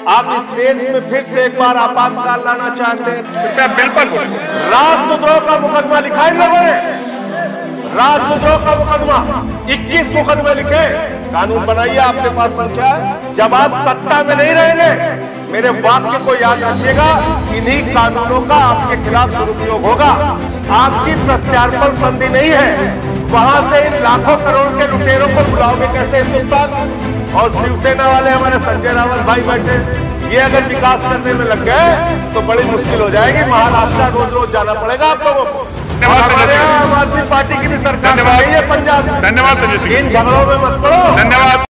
आप इस देश में फिर से एक बार आपातकाल लाना चाहते हैं? बिल्कुल। राष्ट्रद्रोह का मुकदमा लिखा इन लोगों ने, राष्ट्रद्रोह का मुकदमा 21 मुकदमे लिखे। कानून बनाइए, आपके पास संख्या है। जब आप सत्ता में नहीं रहेंगे, मेरे वाक्य को याद रखिएगा, इन्हीं कानूनों का आपके खिलाफ दुरुपयोग होगा। आपकी प्रत्यार्पण संधि नहीं है, वहां से इन लाखों करोड़ के लुटेरों को बुलाओगे कैसे हिंदुस्तान? और शिवसेना वाले हमारे संजय रावत भाई बैठे, ये अगर विकास करने में लग गए तो बड़ी मुश्किल हो जाएगी। महाराष्ट्र रोज रोज जाना पड़ेगा आप लोगों को। हमारे यहाँ आम आदमी पार्टी की भी सरकार नहीं है पंजाब में। धन्यवाद संजय सिंह। इन झगड़ों में मत पड़ो। धन्यवाद।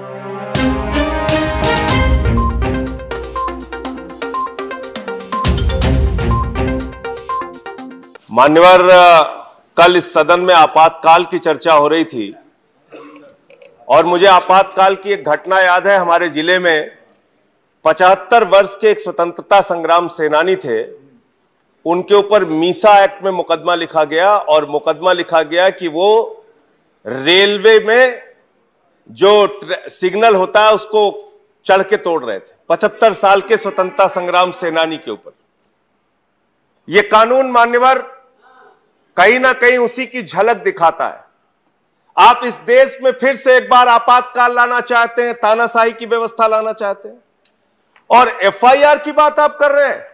मान्यवर, कल इस सदन में आपातकाल की चर्चा हो रही थी और मुझे आपातकाल की एक घटना याद है। हमारे जिले में 75 वर्ष के एक स्वतंत्रता संग्राम सेनानी थे, उनके ऊपर मीसा एक्ट में मुकदमा लिखा गया और मुकदमा लिखा गया कि वो रेलवे में जो सिग्नल होता है उसको चढ़ के तोड़ रहे थे। 75 साल के स्वतंत्रता संग्राम सेनानी के ऊपर ये कानून मान्यवर कहीं ना कहीं उसी की झलक दिखाता है। आप इस देश में फिर से एक बार आपातकाल लाना चाहते हैं, तानाशाही की व्यवस्था लाना चाहते हैं और एफआईआर की बात आप कर रहे हैं।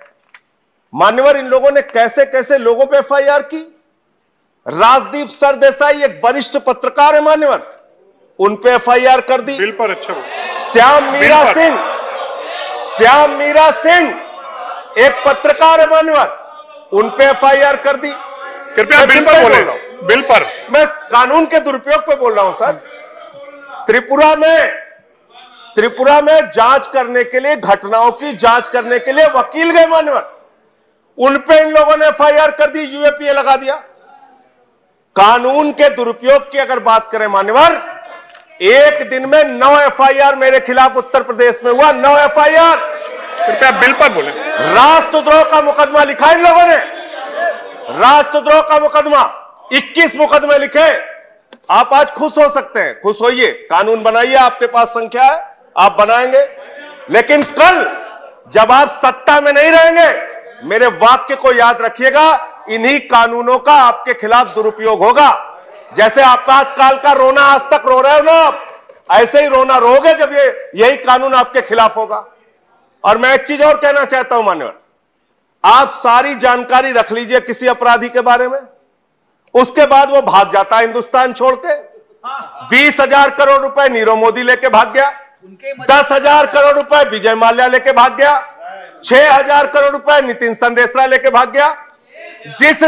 मान्यवर, इन लोगों ने कैसे कैसे लोगों पे एफआईआर की। राजदीप सरदेसाई एक वरिष्ठ पत्रकार है मान्यवर, उन पे एफआईआर कर दी। बिल पर अच्छा। श्याम मीरा सिंह एक पत्रकार है मान्यवर, उन पे एफआईआर कर दी। कृपया बिल पर बोले। बिल पर मैं कानून के दुरुपयोग पे बोल रहा हूं सर। त्रिपुरा में जांच करने के लिए, घटनाओं की जांच करने के लिए वकील गए मान्यवर, उन पे इन लोगों ने एफआईआर कर दी, यूएपीए लगा दिया। कानून के दुरुपयोग की अगर बात करें मान्यवर, एक दिन में 9 एफआईआर मेरे खिलाफ उत्तर प्रदेश में हुआ। 9 एफआईआर। कृपया बिल पर बोले। राष्ट्रद्रोह का मुकदमा लिखा इन लोगों ने, राष्ट्रद्रोह का मुकदमा 21 मुकदमे लिखे। आप आज खुश हो सकते हैं, खुश होइए, कानून बनाइए, आपके पास संख्या है, आप बनाएंगे। लेकिन कल जब आप सत्ता में नहीं रहेंगे, मेरे वाक्य को याद रखिएगा, इन्हीं कानूनों का आपके खिलाफ दुरुपयोग होगा। जैसे आपातकाल का रोना आज तक रो रहे हो ना आप, ऐसे ही रोना रोगे जब यही कानून आपके खिलाफ होगा। और मैं एक चीज और कहना चाहता हूं मान्यवर, आप सारी जानकारी रख लीजिए किसी अपराधी के बारे में, उसके बाद वो भाग जाता है हिंदुस्तान छोड़ के। 20,000 करोड़ रुपए नीरव मोदी लेके भाग गया, 10,000 करोड़ रुपए विजय माल्या लेके भाग गया, 6,000 करोड़ रुपए नितिन संदेशरा लेके भाग गया। जिस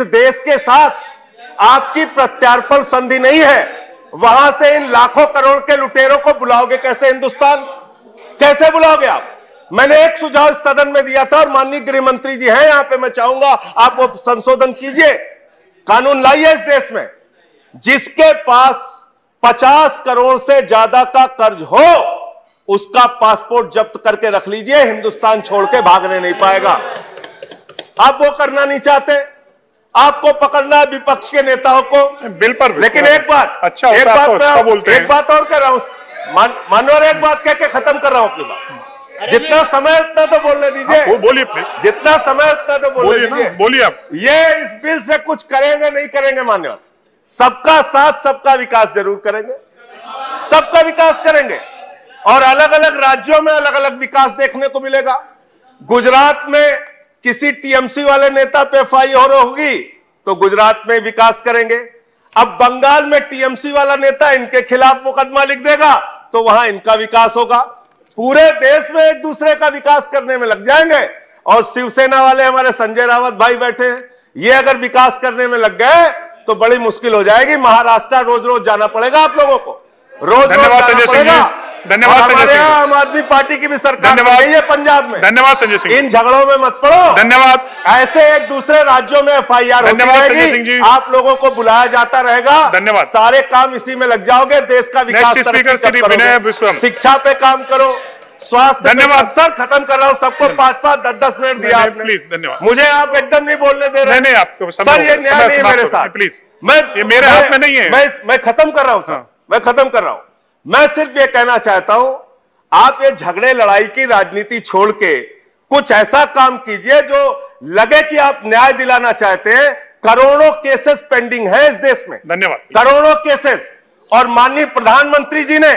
देश के साथ आपकी प्रत्यार्पण संधि नहीं है, वहां से इन लाखों करोड़ के लुटेरों को बुलाओगे कैसे हिंदुस्तान? कैसे बुलाओगे आप? मैंने एक सुझाव इस सदन में दिया था और माननीय गृह मंत्री जी हैं यहां पे, मैं चाहूंगा आप वो संशोधन कीजिए, कानून लाइए इस देश में। जिसके पास 50 करोड़ से ज्यादा का कर्ज हो, उसका पासपोर्ट जब्त करके रख लीजिए, हिंदुस्तान छोड़ के भागने नहीं पाएगा। आप वो करना नहीं चाहते, आपको पकड़ना है विपक्ष के नेताओं को बिल पर। लेकिन एक बात, अच्छा एक बात और कर रहा हूं मानवर, एक बात कह के खत्म कर रहा हूं अपनी बात। जितना समय उतना तो बोलने दीजिए, बोलिए। जितना समय उतना तो बोलने दीजिए, बोलिए आप। ये इस बिल से कुछ करेंगे नहीं करेंगे मान्यवर, सबका साथ सबका विकास जरूर करेंगे, सबका विकास करेंगे और अलग अलग राज्यों में अलग अलग विकास देखने को मिलेगा। गुजरात में किसी टीएमसी वाले नेता पे एफआईआर होगी तो गुजरात में विकास करेंगे। अब बंगाल में टीएमसी वाला नेता इनके खिलाफ मुकदमा लिख देगा तो वहां इनका विकास होगा। पूरे देश में एक दूसरे का विकास करने में लग जाएंगे। और शिवसेना वाले हमारे संजय रावत भाई बैठे हैं, ये अगर विकास करने में लग गए तो बड़ी मुश्किल हो जाएगी। महाराष्ट्र रोज रोज जाना पड़ेगा आप लोगों को, रोज जाना पड़ेगा। धन्यवाद। हमारे यहाँ आम आदमी पार्टी की भी सरकार नहीं है पंजाब में। धन्यवाद संजय सिंह। इन झगड़ों में मत पड़ो। धन्यवाद। ऐसे एक दूसरे राज्यों में एफआईआर होती रहेगी, आप लोगों को बुलाया जाता रहेगा। धन्यवाद। सारे काम इसी में लग जाओगे, देश का विकास। शिक्षा पे काम करो, स्वास्थ्य। धन्यवाद सर, खत्म कर रहा हूं, सबको 5-5, 10-10 मिनट दिया आपने। प्लीज, धन्यवाद। मुझे आप एकदम नहीं बोलने दे रहे। नहीं, आपको सर ये न्याय नहीं है मेरे साथ, प्लीज। ये मेरे हाथ में नहीं है। मैं खत्म कर रहा हूं सर, मैं खत्म कर रहा हूं। मैं सिर्फ ये कहना चाहता हूं, आप ये झगड़े लड़ाई की राजनीति छोड़ के कुछ ऐसा काम कीजिए जो लगे कि आप न्याय दिलाना चाहते हैं। करोड़ों केसेस पेंडिंग है इस देश में, धन्यवाद। करोड़ों केसेस, और माननीय प्रधानमंत्री जी ने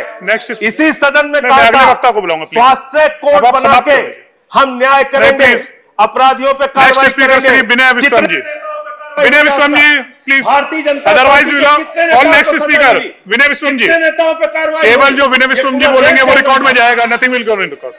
इसी सदन में कहा था फास्ट ट्रैक कोर्ट बना के हम न्याय करेंगे, अपराधियों पे कार्रवाई करेंगे। विनय विश्वम जी, विनय विश्वम जी प्लीज, भारतीय जनता अदरवाइज और नेक्स्ट स्पीकर विनय विश्वम जी, नेताओं पे कार्रवाई, केवल जो विनय विश्वम जी बोलेंगे वो रिकॉर्ड में जाएगा, nothing will go in record.